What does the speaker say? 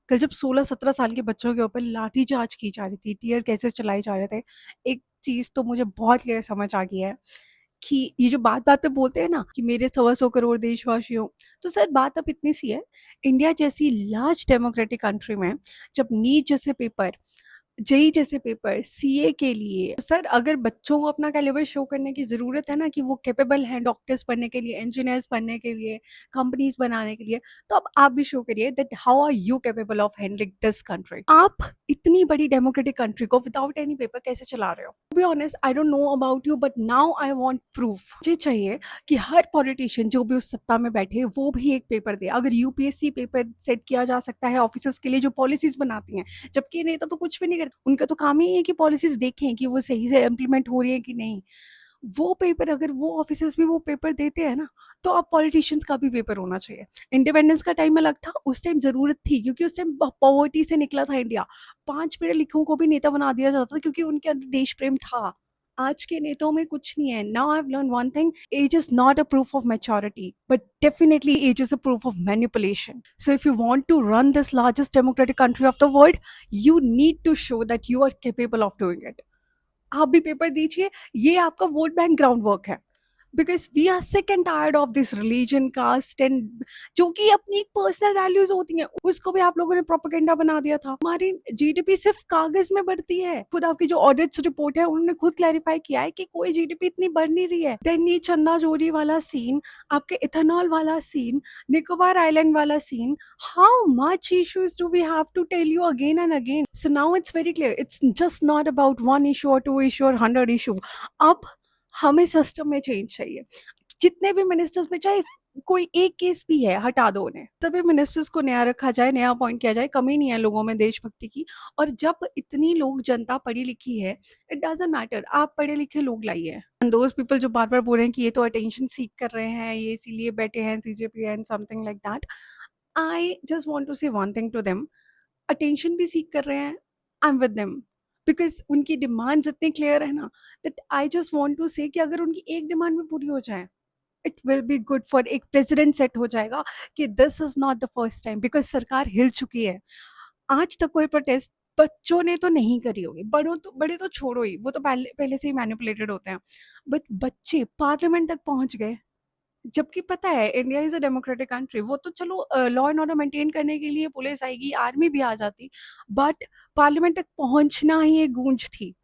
कल जब 16-17 साल के बच्चों के ऊपर लाठीचार्ज की जा रही थी, टियर गैसेस चलाए जा रहे थे, एक चीज़ तो मुझे बहुत क्लियर समझ आ गई है कि ये जो बात-बात पे बोलते हैं ना कि मेरे सवा सौ करोड़ देशवासी हो, तो सर बात अब इतनी सी है, इंडिया जैसी लार्ज डेमोक्रेटिक कंट्री में जब नीट जैसे पेपर, जेईई जैसे पेपर, सीए के लिए सर अगर बच्चों को अपना कैलिबर शो करने की ज़रूरत है ना कि वो कैपेबल हैं डॉक्टर्स बनने के लिए, इंजीनियर्स बनने के लिए, कंपनीज़ बनाने के लिए, तो अब आप भी शो करिए that how are you capable of handling this country. आप इतनी बड़ी डेमोक्रेटिक कंट्री को विदाउट एनी पेपर कैसे चला रहे हो? To be honest I don't know about you but now I want proof. मुझे चाहिए कि हर पॉलिटिशियन जो भी उस सत्ता में बैठे वो भी एक पेपर दे। अगर यूपीएससी पेपर सेट किया जा सकता है ऑफिसर्स के लिए जो पॉलिसीज बनाती हैं, जबकि नेता तो कुछ भी नहीं करते, उनका तो काम ही है कि पॉलिसीज देखें कि वो सही से इम्प्लीमेंट हो रही है कि नहीं। वो पेपर अगर वो ऑफिसर्स भी वो पेपर देते हैं ना, तो अब पॉलिटिशियंस का भी पेपर होना चाहिए। इंडिपेंडेंस का टाइम अलग था, उस टाइम जरूरत थी क्योंकि उस टाइम पॉवर्टी से निकला था इंडिया। 5 पढ़े लिखों को भी नेता बना दिया जाता था क्योंकि उनके अंदर देश प्रेम था। आज के नेताओं में कुछ नहीं है। Now I have learn one thing, age is not a proof of maturity but definitely age is a proof of manipulation. So if you want to run this largest democratic country of the world, you need to show that you are capable of doing it. आप भी paper दीजिए, ये आपका vote bank ground work है। Because we are sick and tired of this religion caste and जो कि अपनी personal values होती हैं, उसको भी आप लोगों ने प्रोपेगेंडा बना दिया था। हमारी जीडीपी सिर्फ कागज में बढ़ती है। खुद आपकी जो ऑडिट्स रिपोर्ट है उन्होंने खुद क्लैरिफाई किया है कि कोई जीडीपी इतनी बढ़ नहीं रही है। देन ये चंदा चोरी वाला सीन, आपके इथेनॉल वाला सीन, निकोबार आइलैंड वाला scene, how much issues do we have to tell you again and again? So now it's very clear. It's just not about one issue or two issue or 100 issue. अब हमें system में change चाहिए। जितने भी ministers में चाहे कोई एक केस भी है हटा दो उन्हें, सभी मिनिस्टर्स को नया रखा जाए, नया अपॉइंट किया जाए। कमी नहीं है लोगों में देशभक्ति की। और जब इतनी लोग जनता पढ़ी लिखी है, इट डजंट मैटर आप पढ़े लिखे लोग लाइए। दोज पीपल जो बार बार बोल रहे हैं कि ये तो अटेंशन सीख कर रहे हैं, ये इसीलिए बैठे हैं CJP and something like that, I just want to say one thing to them, attention भी सीख कर रहे हैं, I am with them because उनकी डिमांड्स इतनी क्लियर है ना that I just want to say कि अगर उनकी एक डिमांड भी पूरी हो जाए, it will be good for एक प्रेसिडेंट सेट हो जाएगा कि this is not the first time. Because सरकार हिल चुकी है। आज तक कोई प्रोटेस्ट बच्चों ने तो नहीं करी होगी, बड़े तो छोड़ो ही, वो तो पहले पहले से ही मैनिपुलेटेड होते हैं। बट बच्चे पार्लियामेंट तक पहुंच गए, जबकि पता है India is a democratic country. वो तो चलो लॉ एंड ऑर्डर मेंटेन करने के लिए पुलिस आएगी, आर्मी भी आ जाती, बट पार्लियामेंट तक पहुंचना ही एक गूंज थी।